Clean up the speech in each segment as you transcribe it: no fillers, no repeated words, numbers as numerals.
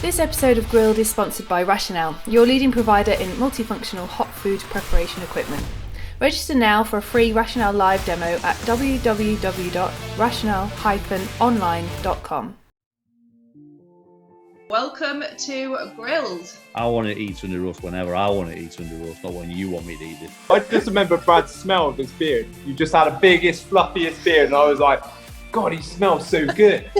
This episode of Grilled is sponsored by Rationale, your leading provider in multifunctional hot food preparation equipment. Register now for a free Rationale live demo at www.rationale-online.com. Welcome to Grilled. I want to eat under roast whenever I want to eat under roast, not when you want me to eat it. I just remember Brad's smell of his beard. You just had a biggest, fluffiest beard, and I was like, God, he smells so good.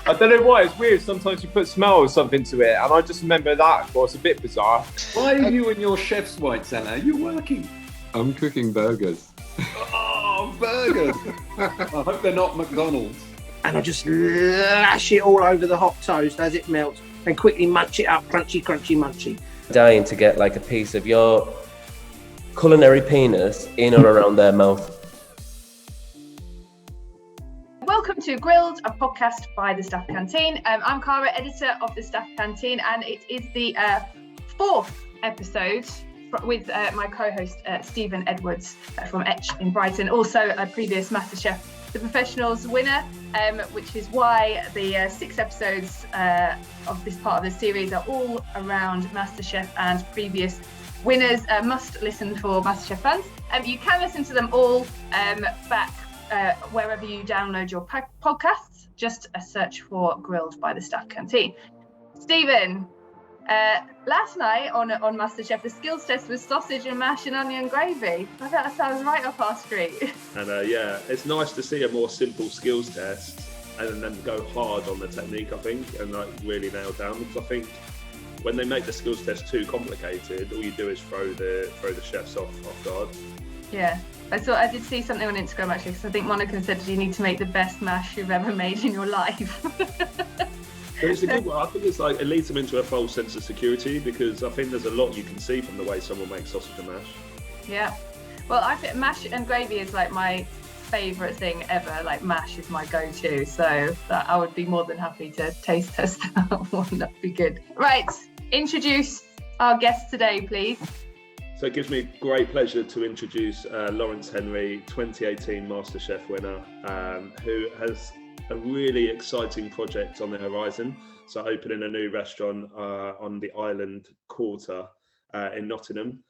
I don't know why, it's weird. Sometimes you put smell or something to it, and I just remember that. Well, it's a bit bizarre. Why are you in your chef's white cellar? Are you working? I'm cooking burgers. Oh, burgers! I hope they're not McDonald's. And I just lash it all over the hot toast as it melts and quickly munch it up, crunchy, crunchy, munchy. Dying to get like a piece of your culinary penis in or around their mouth. Welcome to Grilled, a podcast by the Staff Canteen. I'm Cara, editor of the Staff Canteen, and it is the fourth episode with my co-host Stephen Edwards from Etch in Brighton, also a previous Masterchef The Professionals winner, which is why the 6 episodes of this part of the series are all around Masterchef and previous winners. Must listen for Masterchef fans. You can listen to them all back wherever you download your podcasts. Just a search for Grilled by the Staff Canteen. Stephen, last night on Masterchef, the skills test was sausage and mash and onion gravy. I think that sounds right up our street. And yeah, it's nice to see a more simple skills test and then go hard on the technique, I think, and like really nail down. Because I think when they make the skills test too complicated, all you do is throw the chefs off guard. Yeah, I did see something on Instagram actually, because I think Monica said you need to make the best mash you've ever made in your life. But it's a good one. I think it's like it leads them into a false sense of security, because I think there's a lot you can see from the way someone makes sausage and mash. Yeah, well, I think mash and gravy is like my favourite thing ever. Like mash is my go-to, so that I would be more than happy to taste test that one. That'd be good. Right, introduce our guest today, please. So it gives me great pleasure to introduce Laurence Henry, 2018 MasterChef winner, who has a really exciting project on the horizon. So opening a new restaurant on the Island Quarter in Nottingham.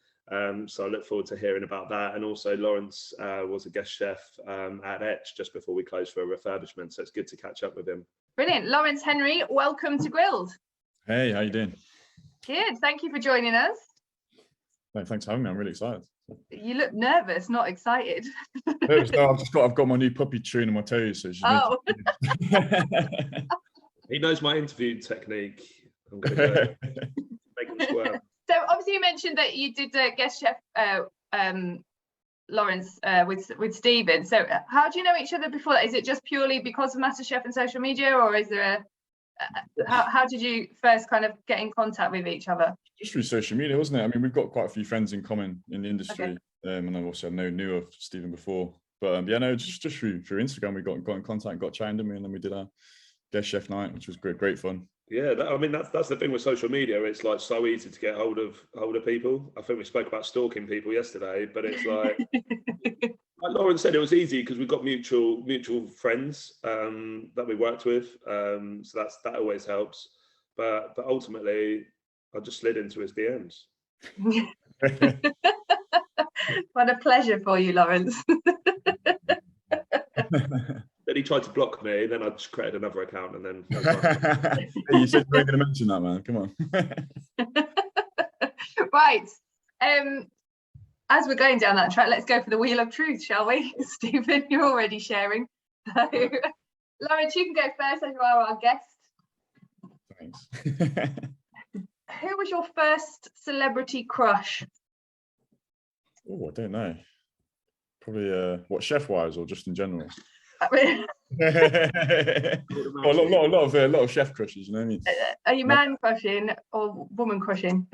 So I look forward to hearing about that. And also Laurence was a guest chef at Etch just before we closed for a refurbishment. So it's good to catch up with him. Brilliant. Laurence Henry, welcome to Grilled. Hey, how you doing? Good. Thank you for joining us. No, thanks for having me. I'm really excited. You look nervous, not excited. I've got my new puppy chewing on my toes. So He knows my interview technique. I'm going to go make him squirm. So obviously you mentioned that you did guest chef Laurence with Stephen. So how do you know each other before that? Is it just purely because of MasterChef and social media, or is there how did you first kind of get in contact with each other? Just through social media, wasn't it? I mean, we've got quite a few friends in common in the industry, and I also knew of Stephen before. But just through Instagram, we got in contact, got chatting to me, and then we did our guest chef night, which was great fun. Yeah, that's the thing with social media. It's like so easy to get hold of people. I think we spoke about stalking people yesterday, but it's like like Laurence said, it was easy because we've got mutual friends that we worked with. So that always helps. But ultimately, I just slid into his DMs. What a pleasure for you, Laurence. Then he tried to block me, then I just created another account, and then You said you weren't going to mention that, man. Come on. Right. As we're going down that track, let's go for the Wheel of Truth, shall we? Stephen, you're already sharing. So, Laurence, you can go first as you are our guest. Thanks. Who was your first celebrity crush? Oh, I don't know. Probably what, chef-wise or just in general? A lot of chef crushes, you know what I mean? Are you man crushing or woman crushing?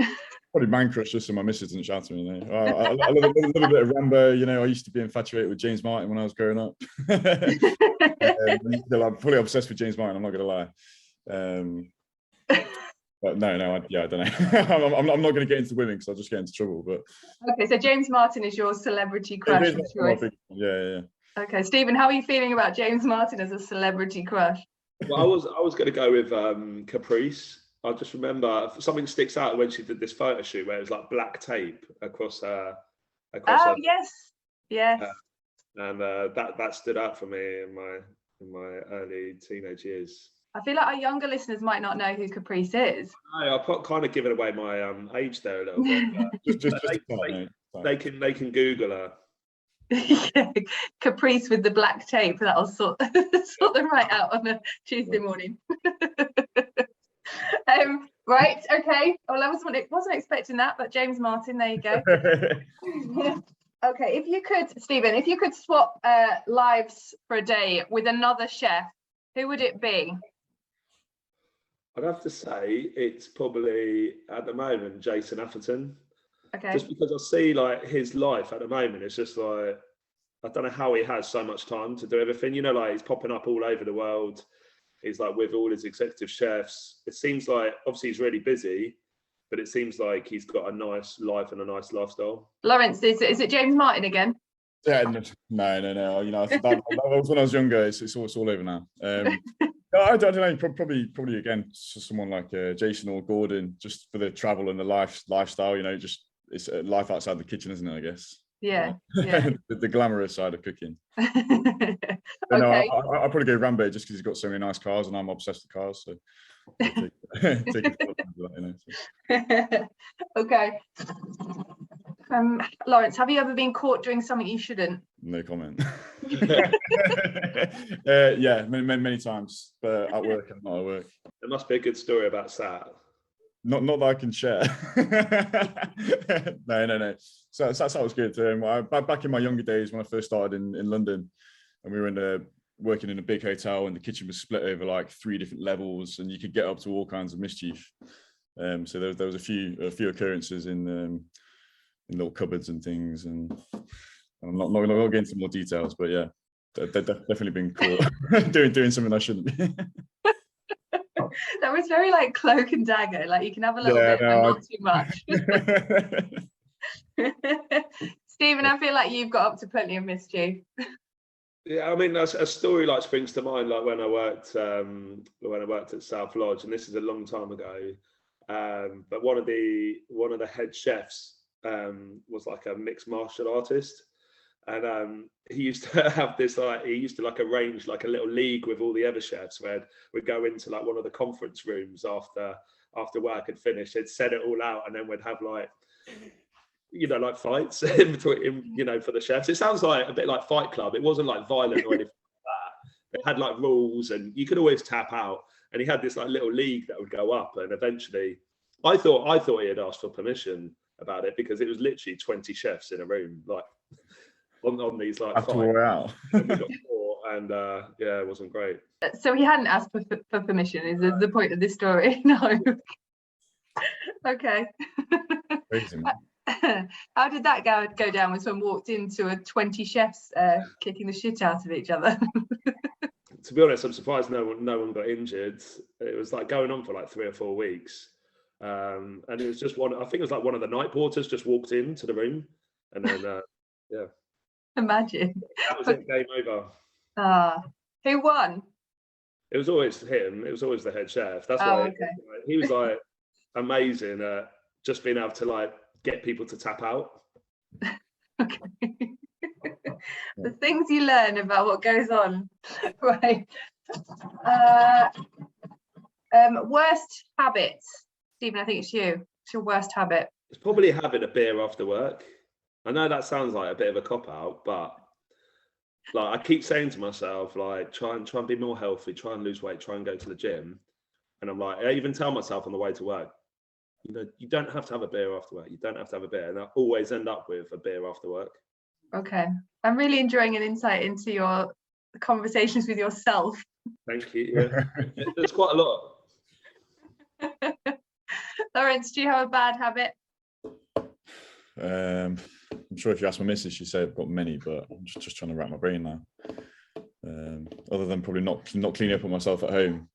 Probably man crush, just so my missus didn't shout at me. You know? I love a little bit of Rambo. You know, I used to be infatuated with James Martin when I was growing up. I'm fully obsessed with James Martin, I'm not going to lie. But no, I don't know. I'm not going to get into women because I'll just get into trouble. But okay, so James Martin is your celebrity crush of choice. Yeah. Okay, Stephen, how are you feeling about James Martin as a celebrity crush? Well, I was going to go with Caprice. I just remember something sticks out when she did this photo shoot where it was like black tape across her. Oh yes, yes. And that stood out for me in my early teenage years. I feel like our younger listeners might not know who Caprice is. I'll kind of given away my age there a little bit. They can Google her. Yeah, Caprice with the black tape. That'll sort them right out on a Tuesday morning. Right, okay. Well, I wasn't expecting that, but James Martin, there you go. Okay, if you could, Stephen, if you could swap lives for a day with another chef, who would it be? I'd have to say it's probably at the moment Jason Atherton. Okay. Just because I see like his life at the moment, it's just like I don't know how he has so much time to do everything. You know, like he's popping up all over the world. He's like with all his executive chefs. It seems like obviously he's really busy, but it seems like he's got a nice life and a nice lifestyle. Lawrence, is it James Martin again? Yeah, no. You know, that was when I was younger. It's all over now. I don't know. Probably again, someone like Jason or Gordon, just for the travel and the lifestyle. You know, just it's a life outside the kitchen, isn't it? I guess. Yeah. the glamorous side of cooking. Okay. No, I'll probably go Rambo just because he's got so many nice cars and I'm obsessed with cars. So take that, you know. Okay. Lawrence, have you ever been caught doing something you shouldn't? No comment. Yeah, many times, but at work and not at work. There must be a good story about Sat. Not that I can share. No. So that was good. Back in my younger days when I first started in London, and we were working in a big hotel, and the kitchen was split over like 3 different levels, and you could get up to all kinds of mischief. So there was a few occurrences in little cupboards and things, and I'm not going to get into more details, but yeah, they've definitely been caught doing something I shouldn't be. That was very like Cloak and Dagger. Like you can have a little bit, but not too much. Stephen, I feel like you've got up to plenty of mischief. Yeah, I mean, a story like springs to mind, like when I worked at South Lodge, and this is a long time ago. But one of the head chefs was like a mixed martial artist, and he used to have this arrange like a little league with all the other chefs where we'd go into like one of the conference rooms after work had finished. They'd set it all out, and then we'd have like, you know, like fights in between, you know, for the chefs. It sounds like a bit like Fight Club. It wasn't like violent or anything like that. It had like rules, and you could always tap out. And he had this like little league that would go up, and eventually, I thought he had asked for permission about it because it was literally 20 chefs in a room, like on these like After we're out. We got caught, and yeah, it wasn't great. So he hadn't asked for permission. Is the point of this story? No. Okay. Crazy, man. How did that go down when someone walked into a 20 chefs kicking the shit out of each other? To be honest, I'm surprised no one got injured. It was like going on for like 3 or 4 weeks, and it was just I think it was like one of the night porters just walked into the room, and then yeah. Imagine. That was it. Game over. Who won? It was always him. It was always the head chef. That's why he was like amazing at just being able to like get people to tap out. Okay. The things you learn about what goes on. Right. Worst habits. Stephen, I think it's you. It's your worst habit. It's probably having a beer after work. I know that sounds like a bit of a cop-out, but like I keep saying to myself, like try and be more healthy, try and lose weight, try and go to the gym. And I'm like, I even tell myself on the way to work, you know, you don't have to have a beer after work. You don't have to have a beer. And I always end up with a beer after work. Okay. I'm really enjoying an insight into your conversations with yourself. Thank you. Yeah. There's quite a lot. Laurence, do you have a bad habit? I'm sure if you ask my missus, she'd say I've got many, but I'm just trying to wrap my brain now. Other than probably not cleaning up on myself at home.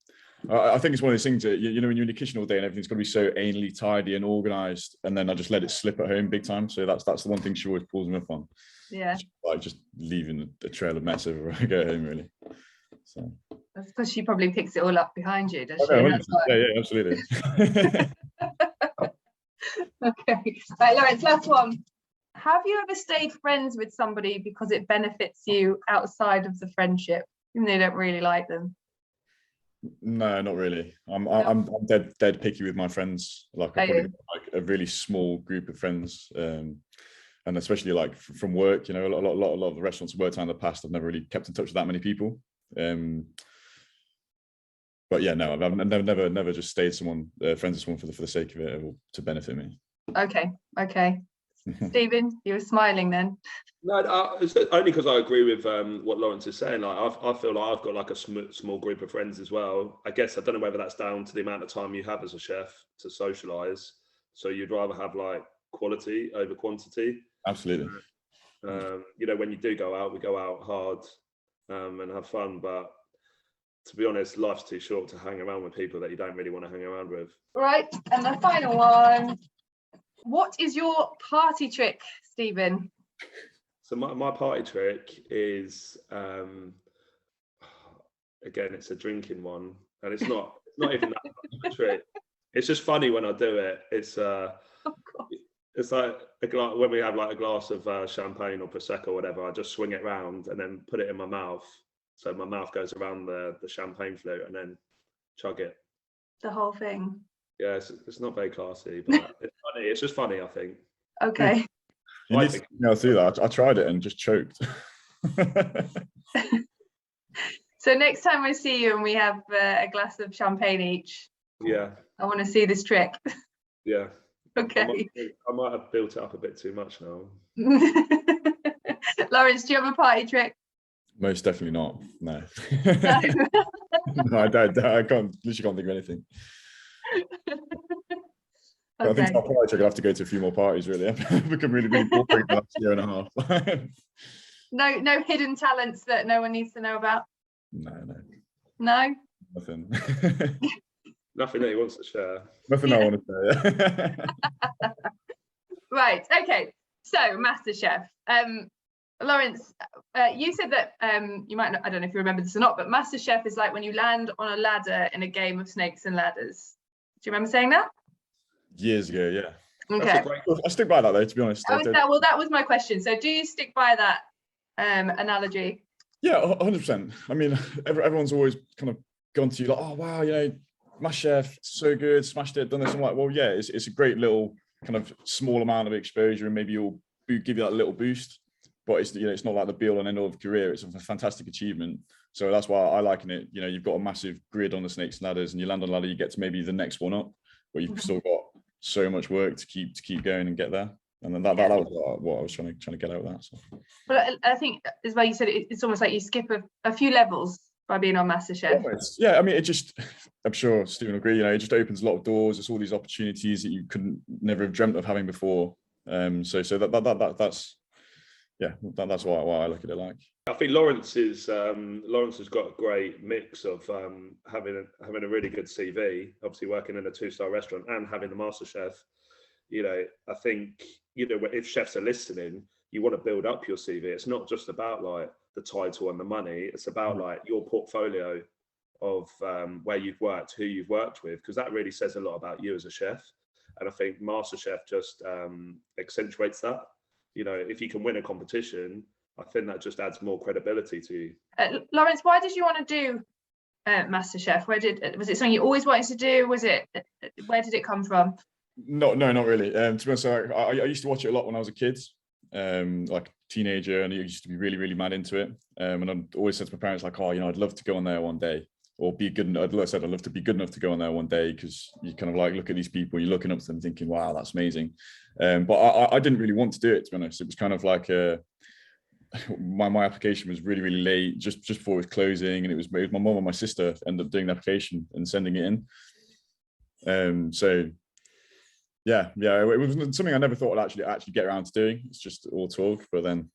I think it's one of those things that, you know, when you're in the kitchen all day and everything's got to be so anally tidy and organised, and then I just let it slip at home big time. So that's the one thing she always pulls me up on. Yeah. Like just leaving a trail of mess everywhere I go home, really. So. That's because she probably picks it all up behind you, does Oh, she? no, And that's why. yeah, absolutely. Okay. Right, Laurence, last one. Have you ever stayed friends with somebody because it benefits you outside of the friendship, even though you don't really like them? No, not really. I'm dead picky with my friends. Like I've probably got like a really small group of friends, and especially like from work. You know, a lot of the restaurants I've worked on in the past, I've never really kept in touch with that many people. But yeah, no, I've never just stayed friends with someone for the sake of it or to benefit me. Okay. Stephen, you were smiling then. No, it's only because I agree with what Laurence is saying. Like, I feel like I've got like a small group of friends as well. I guess I don't know whether that's down to the amount of time you have as a chef to socialise. So you'd rather have like quality over quantity. Absolutely. You know, when you do go out, we go out hard and have fun. But to be honest, life's too short to hang around with people that you don't really want to hang around with. Right, and the final one. What is your party trick, Stephen? So my party trick is, again, it's a drinking one, and it's not even that much of a trick. It's just funny when I do it. It's it's like when we have like a glass of champagne or prosecco or whatever. I just swing it round and then put it in my mouth, so my mouth goes around the champagne flute, and then chug it. The whole thing. Yeah, it's not very classy, but it's funny. It's just funny, I think. Okay. You need to know how to do that. I tried it and just choked. So next time I see you and we have a glass of champagne each, yeah, I want to see this trick. Yeah. Okay. I might have built it up a bit too much now. Laurence, do you have a party trick? Most definitely not. No. No. No, I literally can't think of anything. Okay. I think I'll probably have to go to a few more parties. Really, I've become really boring the last year and a half. No hidden talents that no one needs to know about. No, Nothing nothing. that he wants to share. Nothing I want to say. Right. Okay. So MasterChef. Laurence, you said that you might not, I don't know if you remember this or not, but MasterChef is like when you land on a ladder in a game of snakes and ladders. Do you remember saying that? Years ago, yeah. Okay. I stick by that though, to be honest. Well, that was my question. So do you stick by that analogy? Yeah, 100%. I mean, everyone's always kind of gone to you like, oh wow, you know, MasterChef, so good, smashed it, done this. I'm like, well, yeah, it's a great little kind of small amount of exposure, and maybe you'll give you that little boost. But it's, you know, it's not like the be all and end all of career. It's a fantastic achievement. So that's why I liken it. You know, you've got a massive grid on the snakes and ladders, and you land on a ladder, you get to maybe the next one up, but you've still got so much work to keep going and get there. And then that was what I was trying to get out of that. So. But I think as well, you said it's almost like you skip a few levels by being on MasterChef. Yeah, I mean, it just, I'm sure Stephen will agree, you know, it just opens a lot of doors. It's all these opportunities that you never have dreamt of having before. So that's why I look at it like. I think Laurence has got a great mix of having a really good CV, obviously working in a 2-star restaurant and having the MasterChef. You know, I think, you know, if chefs are listening, you want to build up your CV. It's not just about like the title and the money. It's about like your portfolio of where you've worked, who you've worked with, because that really says a lot about you as a chef. And I think MasterChef just accentuates that. You know, if you can win a competition, I think that just adds more credibility to you. Laurence, why did you want to do MasterChef? Was it something you always wanted to do? Where did it come from? No, not really. To be honest, I used to watch it a lot when I was a kid, like teenager, and I used to be really, really mad into it. And I'd always said to my parents, like, oh, you know, I'd love to go on there one day, or be good. I'd love to be good enough to go on there one day, because you kind of like look at these people, you're looking up to them, thinking, wow, that's amazing. But I didn't really want to do it, to be honest. It was kind of like my application was really, really late, just before it was closing, and it was my mum and my sister ended up doing the application and sending it in. So yeah, it was something I never thought I'd actually get around to doing. It's just all talk, but then,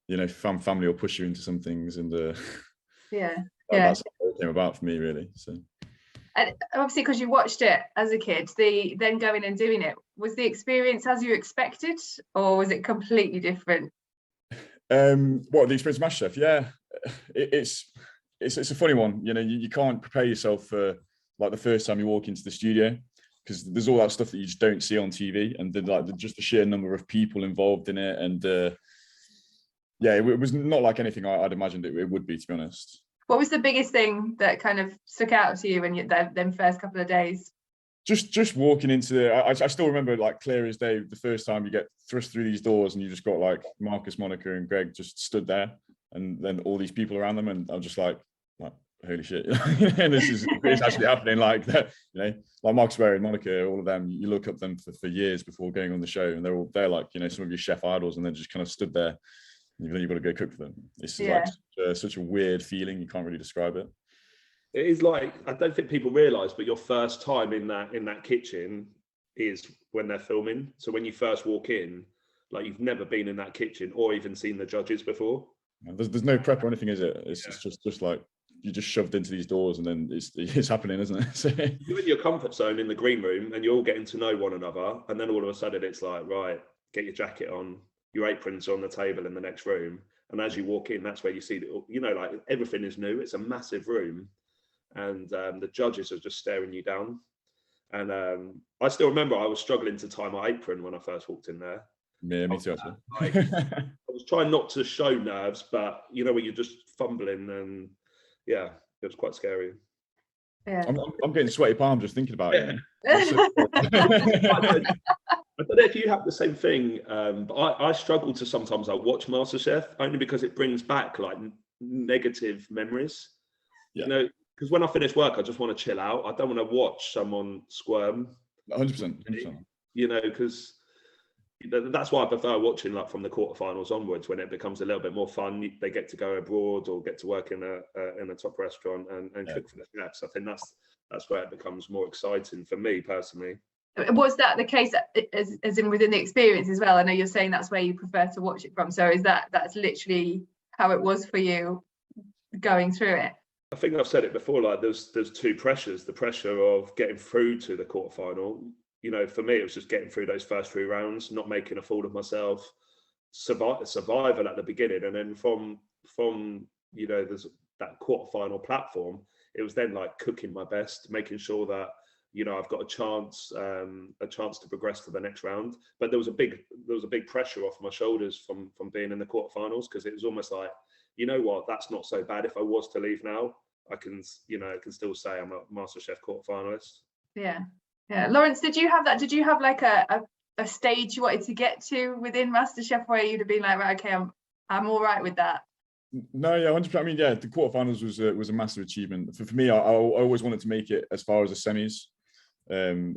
you know, family will push you into some things, and that's how it came about for me, really. So, and obviously, because you watched it as a kid, then going and doing it, was the experience as you expected, or was it completely different? What, the experience of MasterChef? Yeah, it's it's a funny one. You know, you can't prepare yourself for like the first time you walk into the studio, because there's all that stuff that you just don't see on TV, and just the sheer number of people involved in it, and yeah, it was not like anything I'd imagined it would be, to be honest. What was the biggest thing that kind of stuck out to you when you them first couple of days? Just walking into I still remember like clear as day the first time you get thrust through these doors, and you just got like Marcus, Monica, and Greg just stood there, and then all these people around them, and I'm just like holy shit. And it's actually happening, like that, you know, like Marcus, Berry and Monica, all of them, you look up them for years before going on the show, and they're like, you know, some of your chef idols, and then just kind of stood there, and then you've got to go cook for them. It's like such a weird feeling, you can't really describe it. It is like, I don't think people realise, but your first time in that kitchen is when they're filming. So when you first walk in, like you've never been in that kitchen or even seen the judges before. There's no prep or anything, is it? It's just like you're just shoved into these doors, and then it's happening, isn't it? So you're in your comfort zone in the green room, and you're all getting to know one another, and then all of a sudden it's like, right, get your jacket on, your apron's on the table in the next room, and as you walk in, that's where you see that, you know, like everything is new. It's a massive room, and the judges are just staring you down. And I still remember I was struggling to tie my apron when I first walked in there. Yeah, me too, actually. I was trying not to show nerves, but you know, when you're just fumbling, and yeah, it was quite scary. Yeah. I'm getting sweaty palms just thinking about it. I don't know if you have the same thing, but I struggle to sometimes watch MasterChef, only because it brings back like negative memories. Yeah. You know, because when I finish work, I just want to chill out. I don't want to watch someone squirm. 100%. You know, because that's why I prefer watching like from the quarterfinals onwards, when it becomes a little bit more fun. They get to go abroad or get to work in a top restaurant and cook for the chefs. I think that's where it becomes more exciting for me personally. Was that the case as in within the experience as well? I know you're saying that's where you prefer to watch it from. So is that's literally how it was for you going through it? I think I've said it before, like there's two pressures. The pressure of getting through to the quarterfinal. You know, for me, it was just getting through those first 3 rounds, not making a fool of myself, survival at the beginning. And then from you know, there's that quarterfinal platform, it was then like cooking my best, making sure that, you know, I've got a chance to progress to the next round. But there was a big pressure off my shoulders from being in the quarterfinals, because it was almost like, you know what, that's not so bad. If I was to leave now, I can still say I'm a MasterChef quarterfinalist. Yeah. Yeah. Laurence, did you have that? Did you have like a stage you wanted to get to within MasterChef where you'd have been like, right, okay, I'm all right with that? No, yeah, 100%. I mean, yeah, the quarterfinals was a massive achievement for me. I always wanted to make it as far as the semis,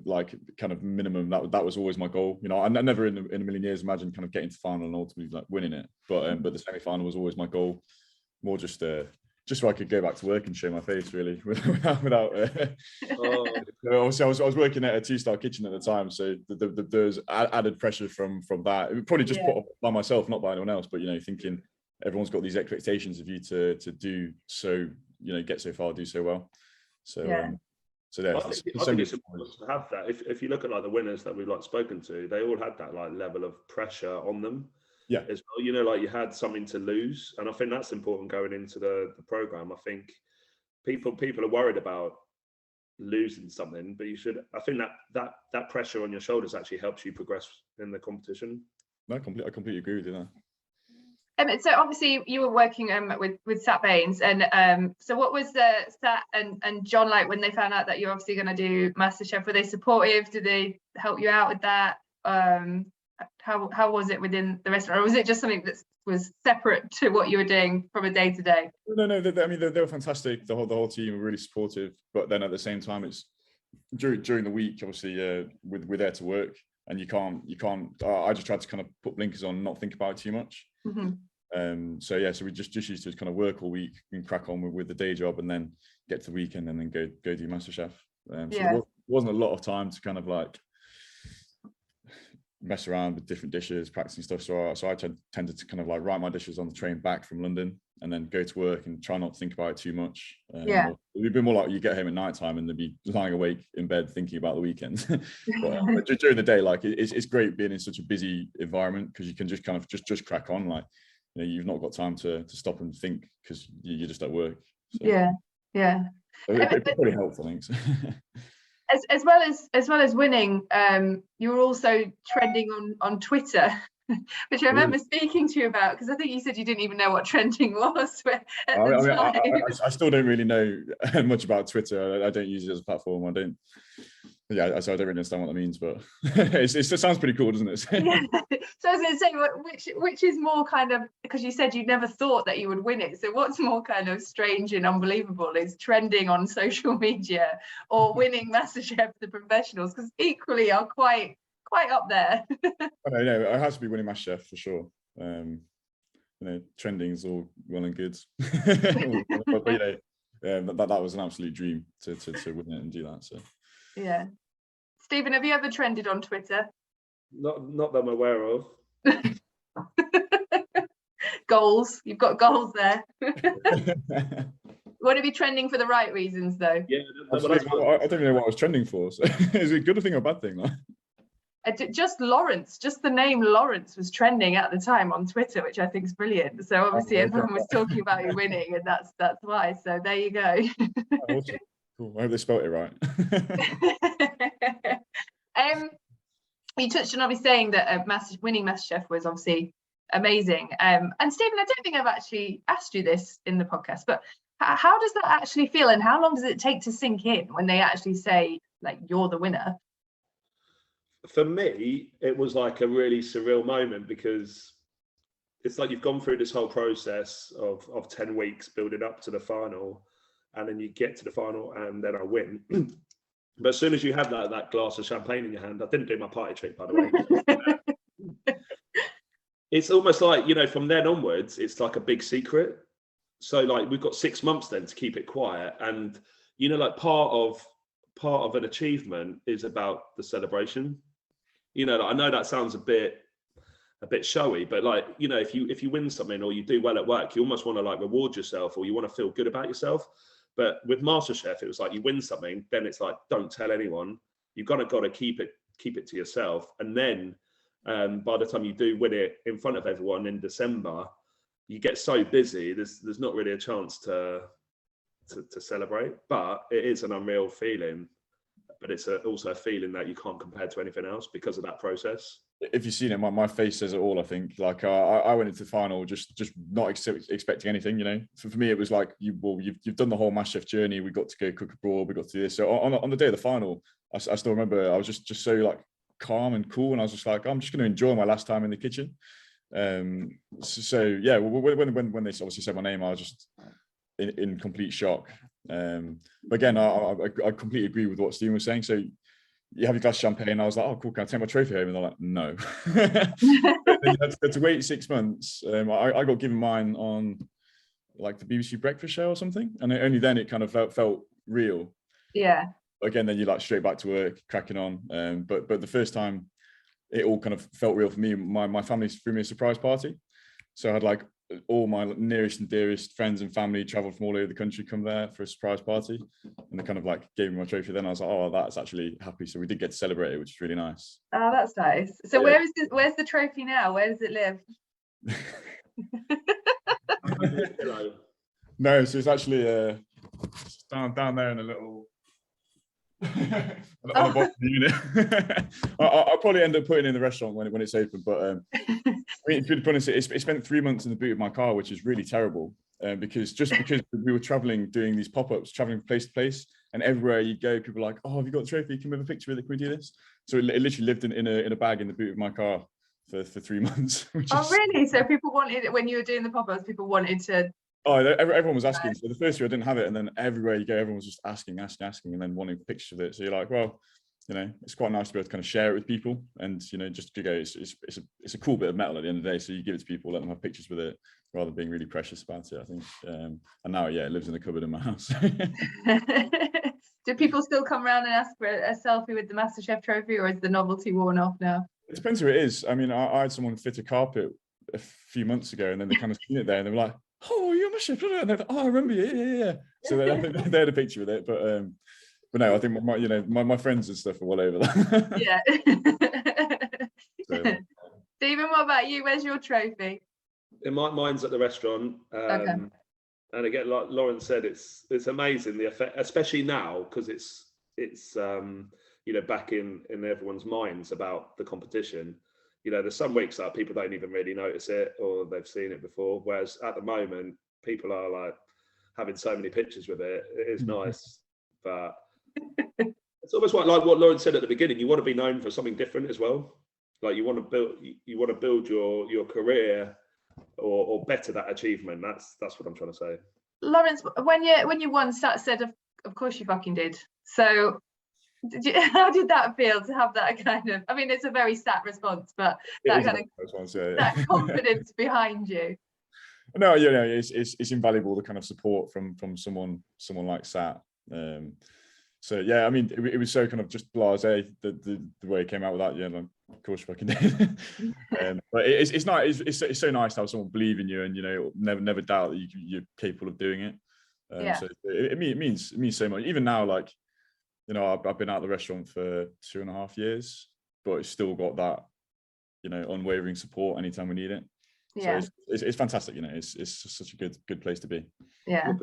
like kind of minimum. That was always my goal. You know, I never in a million years imagined kind of getting to final and ultimately like winning it. But the semi-final was always my goal. More just so I could go back to work and show my face, really, without. Obviously, I was working at a 2-star kitchen at the time, so there's added pressure from that. It would probably just put up by myself, not by anyone else. But you know, thinking everyone's got these expectations of you to do so, you know, get so far, do so well. So yeah. I think it's important to have that. If you look at like the winners that we've like spoken to, they all had that like level of pressure on them. Yeah, as well, you know, like you had something to lose, and I think that's important going into the program. I think people are worried about losing something, but I think that pressure on your shoulders actually helps you progress in the competition. No, I completely agree with you there. So obviously you were working with Sat Bains, and so what was Sat and John like when they found out that you're obviously going to do MasterChef? Were they supportive? Did they help you out with that? How was it within the restaurant, or was it just something that was separate to what you were doing from a day to day? No. I mean, they were fantastic. The whole team were really supportive. But then at the same time, it's during the week, obviously, we're there to work, and you can't. I just tried to kind of put blinkers on, and not think about it too much. Mm-hmm. So we just used to kind of work all week and crack on with the day job, and then get to the weekend and then go do MasterChef. So there wasn't a lot of time to kind of like mess around with different dishes, practicing stuff. So I tended to kind of like write my dishes on the train back from London, and then go to work and try not to think about it too much. It'd be more like you get home at night time and they'd be lying awake in bed thinking about the weekend. but during the day, like it's great being in such a busy environment, because you can just kind of just crack on. Like, you know, you've not got time to stop and think, because you're just at work. So, yeah. it probably helped, I think. So. As well as winning, you were also trending on Twitter, which I remember speaking to you about, because I think you said you didn't even know what trending was I still don't really know much about Twitter. I don't use it as a platform. I don't really understand what that means, but it sounds pretty cool, doesn't it? Yeah. So I was going to say, which is more kind of, because you said you never thought that you would win it. So what's more kind of strange and unbelievable, is trending on social media or winning MasterChef the professionals, because equally are quite up there. I know, it has to be winning MasterChef for sure. Trending is all well and good, but that was an absolute dream to win it and do that. So yeah. Stephen, have you ever trended on Twitter? Not that I'm aware of. Goals. You've got goals there. Want to be trending for the right reasons, though. Yeah, I don't even know what I was trending for. So is it a good thing or bad thing? Just the name Laurence was trending at the time on Twitter, which I think is brilliant. So obviously everyone was talking about you winning, and that's why. So there you go. Awesome. Cool. I hope they spelled it right. You touched on obviously saying that winning MasterChef was obviously amazing. And Stephen, I don't think I've actually asked you this in the podcast, but how does that actually feel, and how long does it take to sink in when they actually say, like, you're the winner? For me, it was like a really surreal moment, because it's like you've gone through this whole process of 10 weeks building up to the final, and then you get to the final and then I win. But as soon as you have that glass of champagne in your hand, I didn't do my party trick, by the way. It's almost like, from then onwards, it's like a big secret. So like we've got 6 months then to keep it quiet. And, like part of an achievement is about the celebration. I know that sounds a bit showy, but like, if you win something or you do well at work, you almost want to like reward yourself, or you want to feel good about yourself. But with MasterChef, it was like you win something, then it's like, don't tell anyone. You've got to keep it to yourself. And then by the time you do win it in front of everyone in December, you get so busy, there's not really a chance to celebrate. But it is an unreal feeling. But it's also a feeling that you can't compare to anything else because of that process. If you've seen it, my face says it all. I think like I went into the final just not expecting anything. So for me, it was like you've done the whole MasterChef journey. We got to go cook abroad. We got to do this. So on the day of the final, I still remember I was just so like calm and cool, and I was just like, I'm just going to enjoy my last time in the kitchen. So yeah, when they obviously said my name, I was just in complete shock. But again, I completely agree with what Stephen was saying. So you have your glass of champagne. I was like, oh, cool, can I take my trophy home? And they're like, no. Then you had to wait 6 months. I got given mine on like the BBC breakfast show or something. And only then it kind of felt real. Yeah. Again, then you're like straight back to work, cracking on. But the first time it all kind of felt real for me, my family threw me a surprise party. So I had like all my nearest and dearest friends and family traveled from all over the country, come there for a surprise party, and they kind of like gave me my trophy. Then I was like, oh, that's actually happy. So we did get to celebrate it, which is really nice. Oh, that's nice. So yeah. Where's the trophy now? Where does it live? No, so it's actually down there in a little on the bottom of the unit. I'll probably end up putting it in the restaurant when it's open, but I mean, to be honest, it spent 3 months in the boot of my car, which is really terrible, because we were traveling, doing these pop-ups, traveling from place to place, and everywhere you go, people are like, oh, have you got the trophy? Can we have a picture with it? Can we do this? So it literally lived in a bag in the boot of my car for 3 months. Really? So people wanted it when you were doing the pop-ups, people wanted to... Oh, everyone was asking. So the first year I didn't have it, and then everywhere you go, everyone was just asking, and then wanting pictures of it. So you're like, well, it's quite nice to be able to kind of share it with people, and just to go, it's a cool bit of metal at the end of the day. So you give it to people, let them have pictures with it, rather than being really precious about it, I think. And now, yeah, it lives in the cupboard in my house. Do people still come around and ask for a selfie with the MasterChef trophy, or is the novelty worn off now? It depends who it is. I mean, I had someone fit a carpet a few months ago, and then they kind of seen it there, and they were like, oh, you're MasterChef, and they're like, oh, I remember you, yeah. So they had a picture with it, but no, I think my friends and stuff are all over that. Yeah. So. Stephen, what about you? Where's your trophy? Mine's at the restaurant. Okay. And again, like Laurence said, it's amazing the effect, especially now, because it's you know, back in everyone's minds about the competition. You know, there's some weeks that people don't even really notice it, or they've seen it before. Whereas at the moment, people are like having so many pictures with it. It is nice, but it's almost like what Laurence said at the beginning. You want to be known for something different as well. Like you want to build your career or better that achievement. That's what I'm trying to say. Laurence, when you won, Sat said, of course you fucking did. So how did that feel to have that kind of, I mean, it's a very Sat response, but that kind of that confidence behind you? No, you know, it's invaluable, the kind of support from someone like Sat. So yeah, I mean, it was so kind of just blasé the way it came out with that. Yeah, like, of course, fucking did. But it's nice. It's so nice to have someone believe in you, and you know, never doubt that you're capable of doing it. So it means so much. Even now, like, you know, I've been out of the restaurant for 2.5 years, but it's still got that, you know, unwavering support anytime we need it. Yeah. So it's fantastic. You know, it's just such a good place to be. Yeah.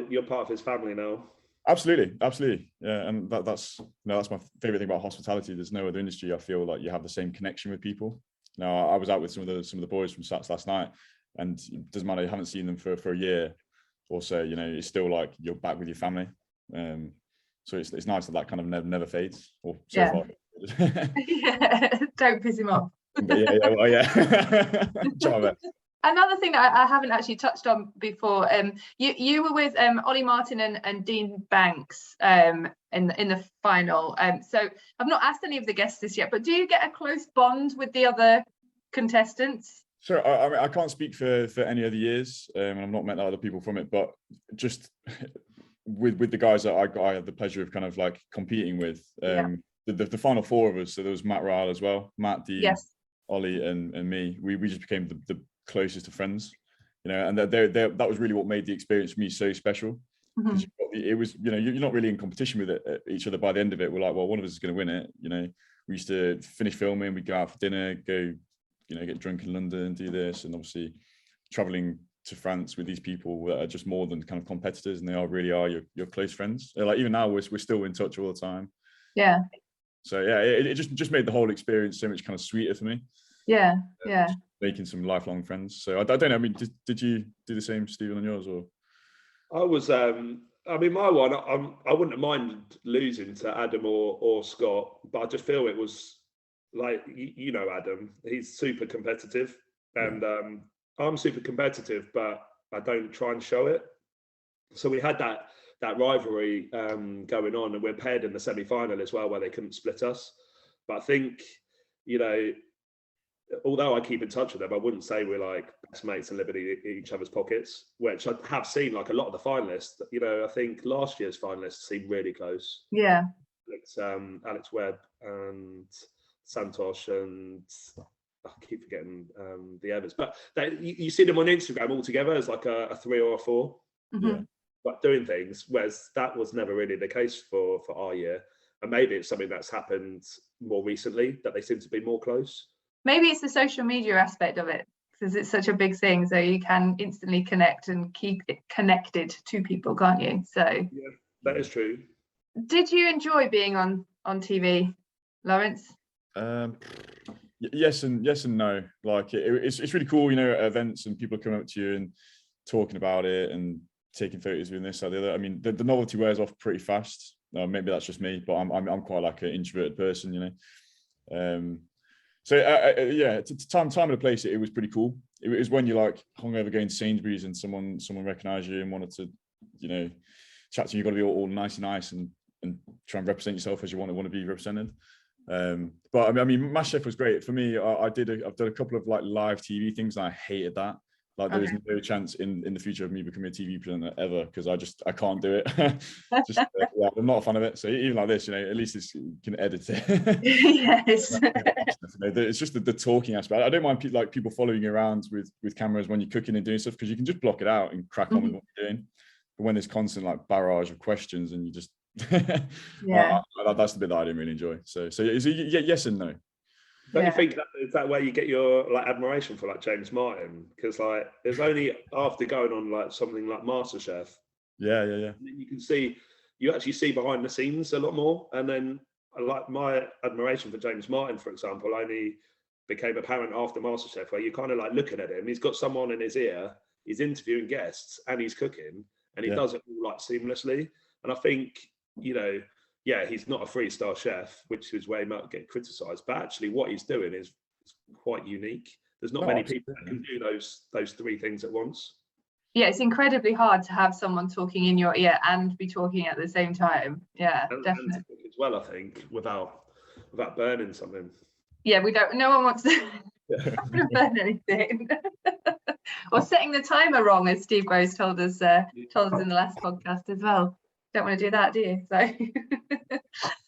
You're part of his family now. Absolutely. Yeah, and that's that's my favorite thing about hospitality. There's no other industry I feel like you have the same connection with people. Now, I was out with some of the boys from Sats last night, and it doesn't matter, you haven't seen them for a year or so, you know, it's still like you're back with your family. So it's nice that kind of never fades. Or so far. Yeah. Don't piss him off. Yeah. Another thing that I haven't actually touched on before, you were with Ollie Martin and Dean Banks in the final. So I've not asked any of the guests this yet, but do you get a close bond with the other contestants? Sure. I mean, I can't speak for any other years, and I've not met other people from it, but just with the guys that I had the pleasure of kind of like competing with, the final four of us. So there was Matt Ryle as well, Matt, Dean, Ollie, and me. We just became the closest of friends, you know, and that was really what made the experience for me so special. It was, you know, you're not really in competition with each other by the end of it. We're like, well, one of us is going to win it, you know. We used to finish filming, we'd go out for dinner, go, you know, get drunk in London, do this, and obviously traveling to France with these people that are just more than kind of competitors, and they really are your close friends. Like even now we're still in touch all the time. Yeah. So yeah, it just made the whole experience so much kind of sweeter for me. Yeah. Making some lifelong friends. So I don't know. I mean, did you do the same, Stephen, on yours? Or I was. I mean, my one. I wouldn't have minded losing to Adam or Scott, but I just feel it was like you know Adam. He's super competitive, and I'm super competitive, but I don't try and show it. So we had that rivalry going on, and we're paired in the semi-final as well, where they couldn't split us. But I think, you know, although I keep in touch with them, I wouldn't say we're like best mates and living in each other's pockets, which I have seen like a lot of the finalists. You know, I think last year's finalists seemed really close. Yeah. Alex Webb and Santosh, and I keep forgetting the others. But you see them on Instagram all together as like a 3 or a 4. But doing things, whereas that was never really the case for our year. And maybe it's something that's happened more recently, that they seem to be more close. Maybe it's the social media aspect of it, because it's such a big thing, so you can instantly connect and keep it connected to people, can't you? So yeah, that is true. Did you enjoy being on TV, Laurence? Yes and no. Like it's really cool, you know, at events and people coming up to you and talking about it and taking photos with this or the other. I mean, the novelty wears off pretty fast. Maybe that's just me, but I'm quite like an introverted person, you know. So yeah, time and a place, it was pretty cool. It was when you're like hungover going to Sainsbury's and someone recognized you and wanted to, you know, chat to you. You've got to be all nice and try and represent yourself as you want to be represented. But I mean, Masterchef was great for me. I've done a couple of like live TV things, and I hated that. Like there is no chance in the future of me becoming a TV presenter ever, because I can't do it. Yeah, I'm not a fan of it. So even like this, you know, at least you can edit it. Yes. It's just the talking aspect. I don't mind people following you around with cameras when you're cooking and doing stuff, because you can just block it out and crack on with what you're doing. But when there's constant like barrage of questions and you just that's the bit that I didn't really enjoy. So yes and no. Don't Yeah. you think that is that where you get your like admiration for like James Martin? Because like it's only after going on like something like MasterChef, Yeah. and then you actually see behind the scenes a lot more. And then like my admiration for James Martin, for example, only became apparent after MasterChef, where you're kind of like looking at him. He's got someone in his ear, he's interviewing guests, and he's cooking, and he does it all like seamlessly. And I think, you know, yeah, he's not a 3-star chef, which is where he might get criticised. But actually, what he's doing is quite unique. There's not many people that can do those three things at once. Yeah, it's incredibly hard to have someone talking in your ear and be talking at the same time. Yeah, definitely. And to cook as well, I think, without burning something. Yeah, no one wants to burn anything. Or setting the timer wrong, as Steve Groves told us in the last podcast as well. Don't want to do that, do you?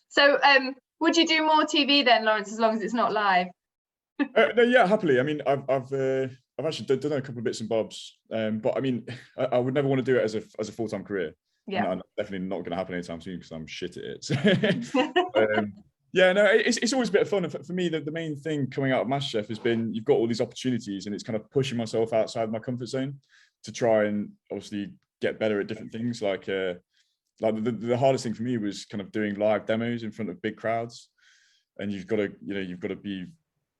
So would you do more TV then, Laurence, as long as it's not live? No, yeah, happily. I mean, I've actually done a couple of bits and bobs, but I mean, I would never want to do it as a full-time career. Yeah, and definitely not going to happen anytime soon because I'm shit at it. Yeah, no, it's always a bit of fun. And for me, the main thing coming out of MasterChef has been you've got all these opportunities, and it's kind of pushing myself outside my comfort zone to try and obviously get better at different things. Like the hardest thing for me was kind of doing live demos in front of big crowds, and you've got to be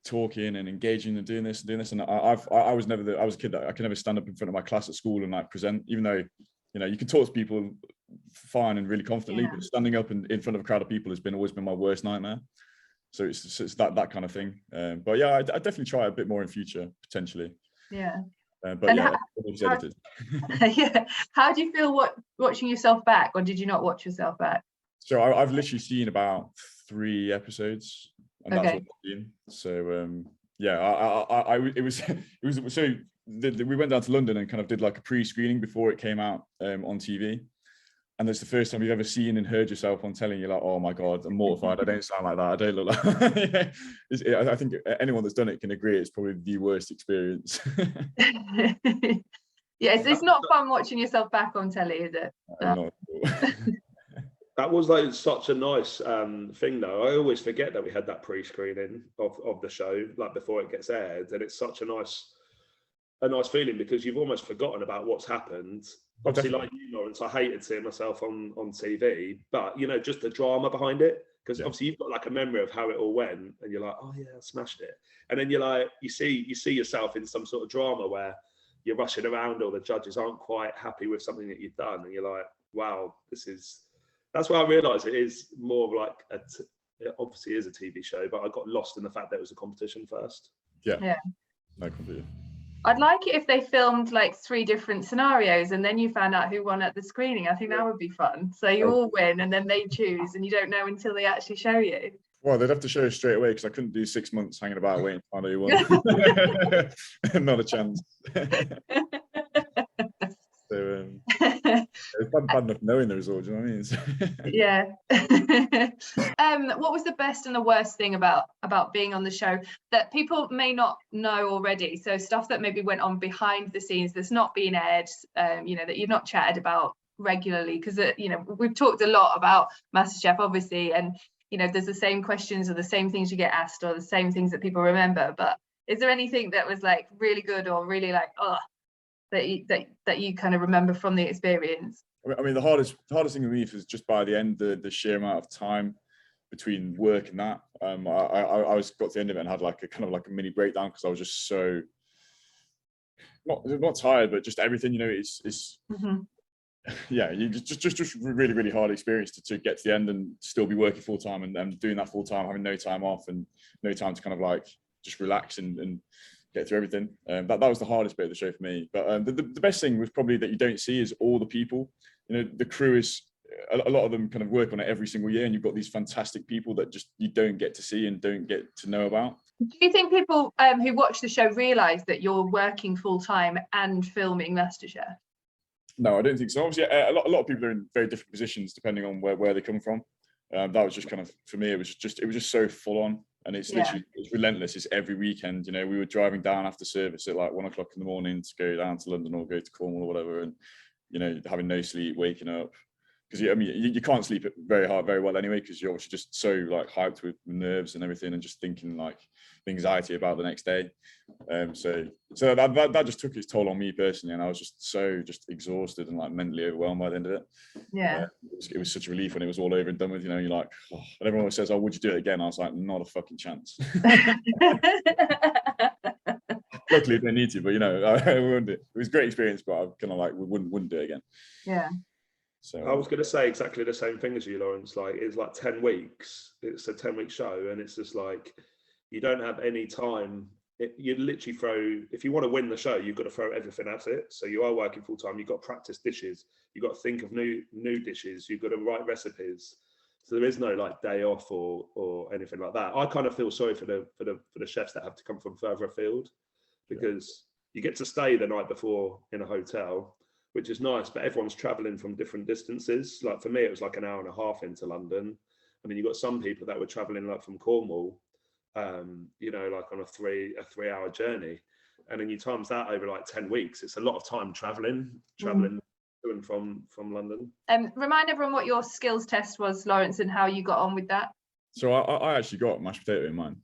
talking and engaging and doing this. And I was a kid that I could never stand up in front of my class at school and like present, even though, you know, you can talk to people fine and really confidently, but standing up in front of a crowd of people has always been my worst nightmare. So it's that kind of thing. But yeah, I definitely try a bit more in future potentially. Yeah. But and yeah, how do you feel watching yourself back, or did you not watch yourself back? So I've literally seen about 3 episodes, and that's what I've seen. So yeah, it was so we went down to London and kind of did like a pre-screening before it came out on TV. And that's the first time you've ever seen and heard yourself on telling. You're like, oh my God, I'm mortified. I don't sound like that. I don't look like I think anyone that's done it can agree it's probably the worst experience. Yes, it's not fun watching yourself back on telly, is it? No. That was like such a nice thing though. I always forget that we had that pre-screening of the show, like before it gets aired. And it's such a nice feeling because you've almost forgotten about what's happened. Obviously, like you, Laurence, I hated seeing myself on TV, but you know, just the drama behind it, because obviously you've got like a memory of how it all went, and you're like, oh yeah, I smashed it. And then you're like, you see yourself in some sort of drama where you're rushing around, or the judges aren't quite happy with something that you've done, and you're like, wow, that's where I realised it is more of like it obviously is a TV show, but I got lost in the fact that it was a competition first. Yeah. No, completely. I'd like it if they filmed like 3 different scenarios and then you found out who won at the screening. I think that would be fun. So you all win and then they choose and you don't know until they actually show you. Well, they'd have to show us straight away because I couldn't do 6 months hanging about waiting to find out who won. Not a chance. So it's bad enough knowing the result, do you know what I mean? Yeah. What was the best and the worst thing about being on the show that people may not know already? So stuff that maybe went on behind the scenes that's not being aired, you know, that you've not chatted about regularly, because you know, we've talked a lot about MasterChef obviously, and you know, there's the same questions or the same things you get asked or the same things that people remember, but is there anything that was like really good or really like that you kind of remember from the experience? I mean, the hardest thing with me was just by the end, the sheer amount of time between work and that. I got to the end of it and had like a kind of like a mini breakdown because I was just so not tired, but just everything. You know, it's yeah, you just really really hard experience to get to the end and still be working full time and doing that full time, having no time off and no time to kind of like just relax and get through everything. That was the hardest bit of the show for me. But the best thing was probably that you don't see is all the people. You know, the crew is a lot of them kind of work on it every single year, and you've got these fantastic people that just you don't get to see and don't get to know about. Do you think people who watch the show realise that you're working full time and filming MasterChef? No, I don't think so. Obviously, a lot of people are in very different positions depending on where they come from. That was just kind of, for me, it was just so full on. And it's literally it's relentless. It's every weekend. You know, we were driving down after service at like 1 o'clock in the morning to go down to London or go to Cornwall or whatever, and you know, having no sleep, waking up, because I mean you can't sleep it very well anyway, because you're obviously just so like hyped with nerves and everything, and just thinking like anxiety about the next day. So that just took its toll on me personally, and I was just exhausted and like mentally overwhelmed by the end of it. Yeah. It was such a relief when it was all over and done with. You know, you're like, oh, and everyone always says, "Oh, would you do it again?" I was like, not a fucking chance. Luckily, they need to, but you know, I wouldn't do it. It was a great experience, but I kind of like wouldn't do it again. Yeah. So I was going to say exactly the same thing as you, Laurence. Like, it's like 10 weeks. It's a 10-week show, and it's just like you don't have any time. You literally throw, if you want to win the show, you've got to throw everything at it. So you are working full time. You've got to practice dishes. You've got to think of new dishes. You've got to write recipes. So there is no like day off or anything like that. I kind of feel sorry for the chefs that have to come from further afield, because you get to stay the night before in a hotel, which is nice, but everyone's traveling from different distances. Like for me, it was like an hour and a half into London. I mean, you've got some people that were traveling like from Cornwall, you know, like on a 3-hour journey. And then you times that over like 10 weeks. It's a lot of time traveling to and from London. Remind everyone what your skills test was, Laurence, and how you got on with that. So I actually got mashed potato in mine.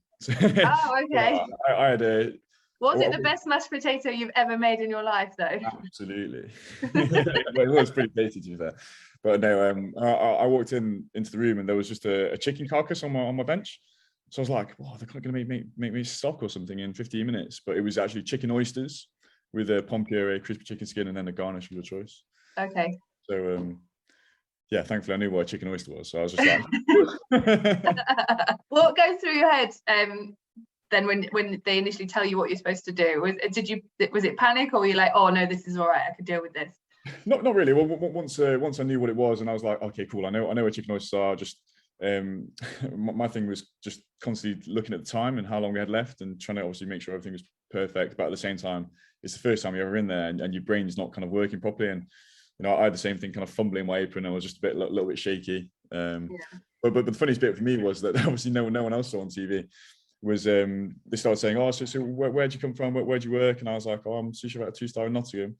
Oh, okay. I had a... Was it the best mashed potato you've ever made in your life, though? Absolutely. It was pretty tasty, to be fair. But no, I walked into the room and there was just a chicken carcass on my bench. So I was like, "Wow, they're going to make me stock or something in 15 minutes." But it was actually chicken oysters with a pomme puree, crispy chicken skin, and then a garnish of your choice. Okay. So yeah, thankfully I knew what a chicken oyster was. So I was just like, what goes through your head then when they initially tell you what you're supposed to do? Was it panic, or were you like, "Oh no, this is all right, I can deal with this"? Not really. Well, once I knew what it was, and I was like, "Okay, cool. I know what chicken oysters are." Just my thing was just constantly looking at the time and how long we had left, and trying to obviously make sure everything was perfect. But at the same time, it's the first time you're ever in there, and your brain's not kind of working properly. And you know, I had the same thing, kind of fumbling my apron. I was just a little bit shaky. But the funniest bit for me was that obviously no one else saw on TV. Was they started saying, "Oh, so where'd you come from? Where'd you work?" And I was like, "Oh, I'm sous chef at a 2-star in Nottingham."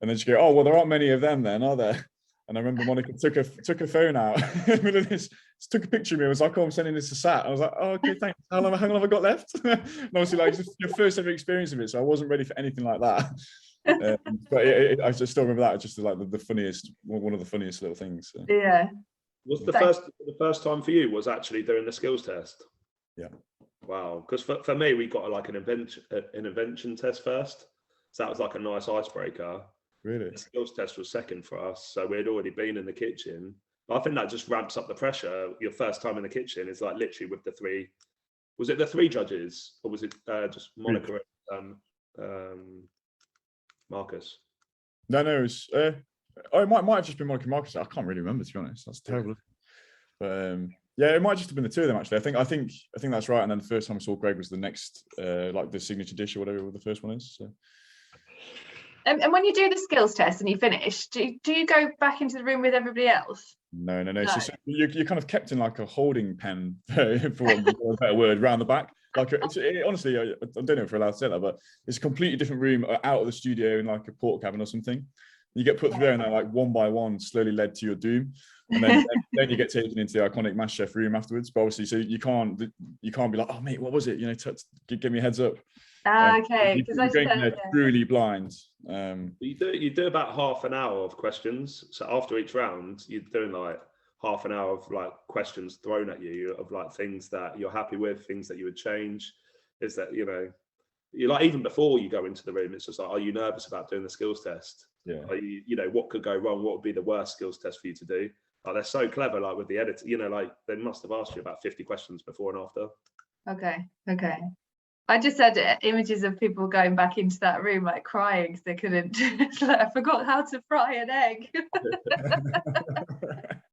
And then she go, "Oh, well, there aren't many of them then, are there?" And I remember Monica took her phone out in the middle of this, took a picture of me. I was like, "Oh, I'm sending this to Sat." I was like, "Oh, okay, thanks. How long have I got left?" And obviously, like, it's your first ever experience of it, so I wasn't ready for anything like that. But I just still remember that. It's just like the funniest, one of the funniest little things. So. Yeah. Was the first time for you was actually doing the skills test? Yeah. Wow, because for me, we got like an invention test first, so that was like a nice icebreaker. Really, the skills test was second for us, so we had already been in the kitchen. I think that just ramps up the pressure. Your first time in the kitchen is like literally with the three. Was it the 3 judges, or was it just Monica and Marcus? No, it was. It might have just been Monica and Marcus. I can't really remember, to be honest. That's terrible. But yeah, it might just have been the 2 of them actually. I think that's right. And then the first time I saw Greg was the next, like the signature dish or whatever the first one is. So. And when you do the skills test and you finish, do you go back into the room with everybody else? No. So you're kind of kept in like a holding pen, for want of a better word, round the back. Like honestly, I don't know if we're allowed to say that, but it's a completely different room out of the studio in like a port cabin or something. You get put through there and they're like one by one, slowly led to your doom, and then you get taken into the iconic Masterchef room afterwards. But obviously, so you can't be like, "Oh mate, what was it?" You know, give me a heads up. Okay, because you're going there truly blind. You do about half an hour of questions. So after each round, you're doing like half an hour of like questions thrown at you of like things that you're happy with, things that you would change. Is that, you know, you're like, even before you go into the room, it's just like, are you nervous about doing the skills test? Yeah. Are you know, what could go wrong? What would be the worst skills test for you to do? Like, they're so clever, like with the editor, you know, like they must have asked you about 50 questions before and after. Okay. I just had images of people going back into that room like crying because they couldn't. Like, I forgot how to fry an egg.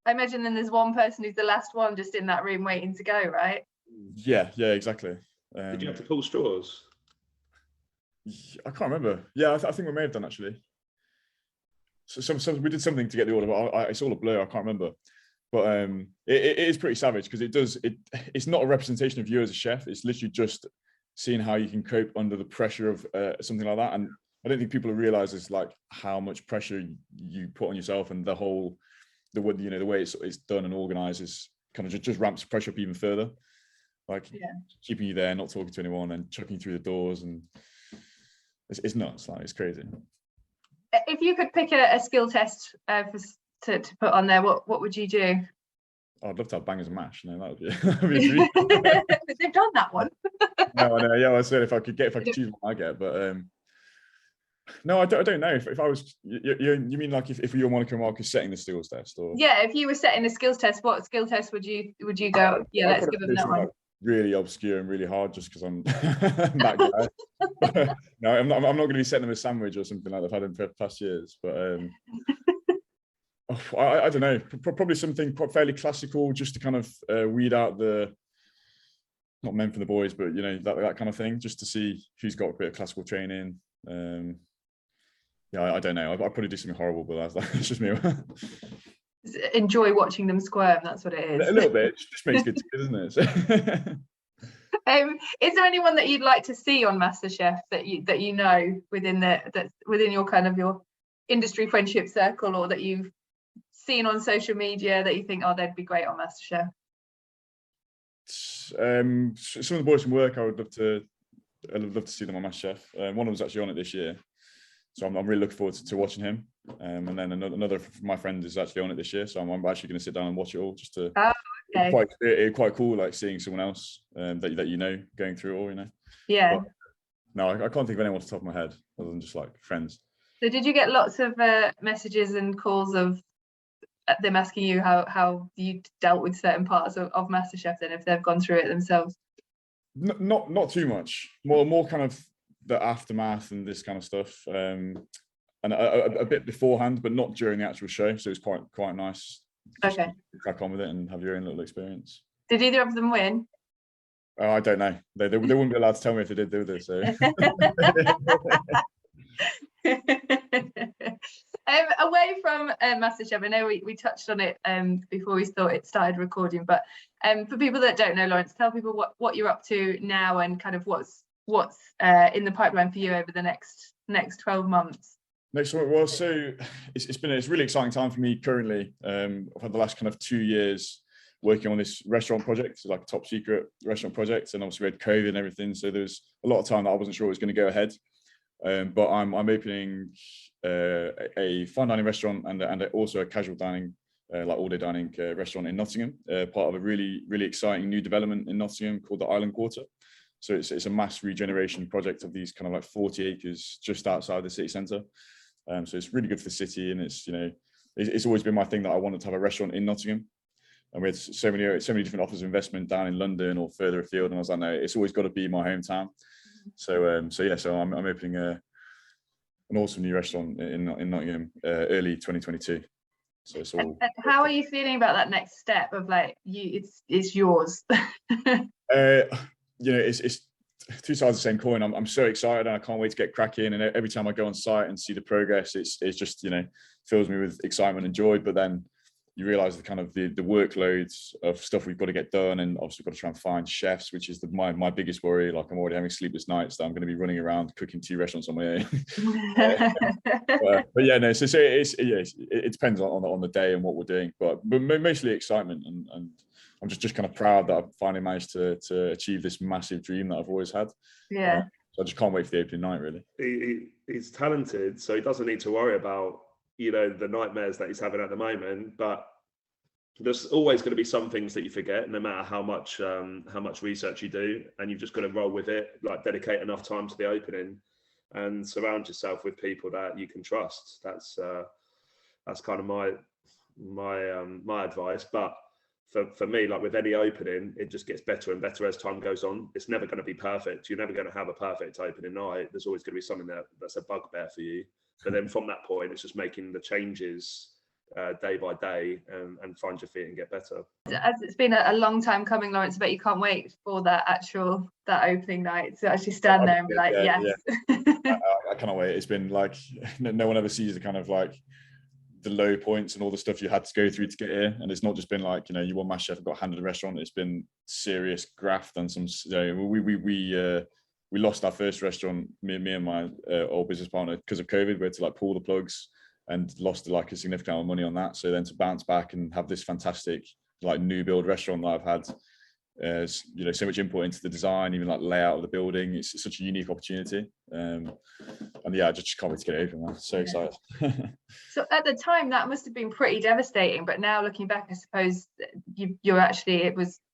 I imagine then there's one person who's the last one just in that room waiting to go, right? Yeah, exactly. Did you have to pull straws? I can't remember. Yeah, I think we may have done actually. So we did something to get the order, but it's all a blur. I can't remember. But it is pretty savage because it's not a representation of you as a chef. It's literally just seeing how you can cope under the pressure of something like that. And I don't think people realize like how much pressure you put on yourself and the whole the way it's done and organised is kind of just ramps the pressure up even further. Like keeping you there, not talking to anyone, and chucking you through the doors, and it's nuts. Like it's crazy. If you could pick a skill test to put on there, what would you do? I'd love to have bangers and mash. No, that would be. That'd be sweet. They've done that one. No, I know. Yeah, I said if I could choose one, I get. But no, I don't know. If I was, you mean like if you were Monica and Marcus setting the skills test, or yeah, if you were setting the skills test, what skill test would you go? Yeah, let's give them that one. Like really obscure and really hard, just because I'm that guy. No, I'm not going to be setting them a sandwich or something like I've had in past years. But I don't know. Probably something fairly classical, just to kind of weed out the not men from the boys, but that kind of thing, just to see who's got a bit of classical training. Yeah, I don't know. I'd probably do something horrible, but that's just me. Enjoy watching them squirm. That's what it is. A little bit. It just makes good, doesn't it? Is there anyone that you'd like to see on MasterChef that you know within your kind of your industry friendship circle, or that you've seen on social media that you think, oh, they'd be great on MasterChef? Some of the boys from work, I'd love to see them on MasterChef. One of them's actually on it this year, so I'm really looking forward to watching him. And then another of my friends is actually on it this year, so I'm actually going to sit down and watch it all, just to. Okay. Quite cool, like seeing someone else that going through it all. Yeah. But, no, I can't think of anyone off the top of my head other than just like friends. So did you get lots of messages and calls of them asking you how you dealt with certain parts of MasterChef, then, if they've gone through it themselves? Not too much. More kind of the aftermath and this kind of stuff, and a bit beforehand, but not during the actual show. So it's quite nice. Just crack on with it and have your own little experience. Did either of them win? I don't know. They wouldn't be allowed to tell me if they did do this. So. Away from MasterChef, I know we touched on it before we started recording, but for people that don't know, Laurence, tell people what you're up to now, and kind of what's in the pipeline for you over the next 12 months. Well, so it's a really exciting time for me currently. I've had the last kind of 2 years working on this restaurant project. It's like a top secret restaurant project, and obviously we had COVID and everything, so there's a lot of time that I wasn't sure it was going to go ahead. But I'm opening a fine dining restaurant and also a casual dining, like all day dining restaurant in Nottingham, part of a really, really exciting new development in Nottingham called the Island Quarter. So it's a mass regeneration project of these kind of like 40 acres just outside the city centre. So it's really good for the city, and it's always been my thing that I wanted to have a restaurant in Nottingham. And we had so many different offers of investment down in London or further afield, and I was like, no, it's always got to be my hometown. So I'm opening an awesome new restaurant in Nottingham early 2022. So it's all. And how are you feeling about that next step of like it's yours? It's two sides of the same coin. I'm so excited, and I can't wait to get cracking. And every time I go on site and see the progress, it's just fills me with excitement and joy. But then you realise the kind of the workloads of stuff we've got to get done, and obviously we've got to try and find chefs, which is my biggest worry. Like I'm already having sleepless nights that I'm going to be running around cooking 2 restaurants on my own. But yeah, no. So it depends on the day and what we're doing, but mostly excitement, and I'm just kind of proud that I've finally managed to achieve this massive dream that I've always had. Yeah. So I just can't wait for the opening night, really. He's talented, so he doesn't need to worry about the nightmares that he's having at the moment. But there's always going to be some things that you forget, no matter how much research you do, and you've just got to roll with it. Like dedicate enough time to the opening, and surround yourself with people that you can trust. That's kind of my advice. But for me, like with any opening, it just gets better and better as time goes on. It's never going to be perfect. You're never going to have a perfect opening night. There's always going to be something that's a bugbear for you. But then from that point, it's just making the changes day by day and find your feet and get better. As it's been a long time coming, Laurence, I bet you can't wait for that opening night to actually stand there and be like, yes. Yeah. I cannot wait. It's been like no one ever sees the kind of like the low points and all the stuff you had to go through to get here, and it's not just been like you won Masterchef and got handed a restaurant. It's been serious graft and some. We lost our first restaurant, me and my old business partner, because of COVID. We had to like pull the plugs, and lost like a significant amount of money on that. So then to bounce back and have this fantastic like new build restaurant that I've had, you know, so much input into the design, even like layout of the building. It's such a unique opportunity, and yeah, I just can't wait to get it open, man. So excited. So at the time, that must have been pretty devastating. But now looking back, I suppose you're actually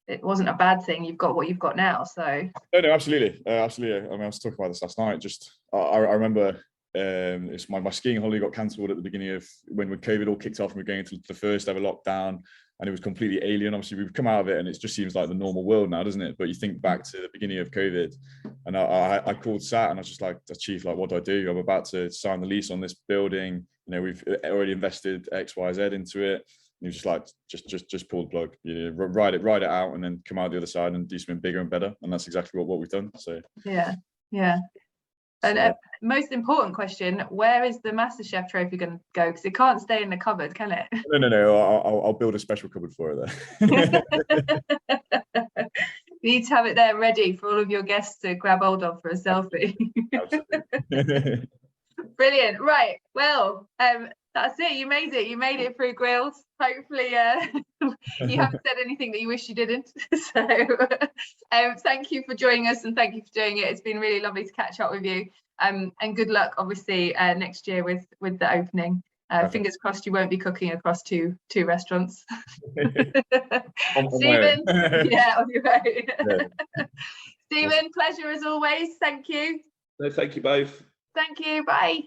it wasn't a bad thing. You've got what you've got now. So no, absolutely, absolutely. I mean, I was talking about this last night. Just I remember. It's my skiing holiday got cancelled at the beginning of when COVID all kicked off and we were going into the first ever lockdown, and it was completely alien. Obviously, we've come out of it and it just seems like the normal world now, doesn't it? But you think back to the beginning of COVID, and I called Sat and I was just like, Chief, like, what do I do? I'm about to sign the lease on this building. You know, we've already invested X, Y, Z into it. And he was just like, just pull the plug, you know, ride it out, and then come out the other side and do something bigger and better. And that's exactly what we've done. So yeah. And most important question: where is the MasterChef trophy going to go? Because it can't stay in the cupboard, can it? No. I'll build a special cupboard for it there. You need to have it there ready for all of your guests to grab hold of for a selfie. Absolutely. Brilliant. Right. Well, that's it. You made it. You made it through Grills. Hopefully, you haven't said anything that you wish you didn't. So, thank you for joining us, and thank you for doing it. It's been really lovely to catch up with you. And good luck, obviously, next year with the opening. Fingers crossed you won't be cooking across two restaurants. Stephen, yeah, on your own. Yeah. Stephen, pleasure as always. Thank you. No, thank you both. Thank you. Bye.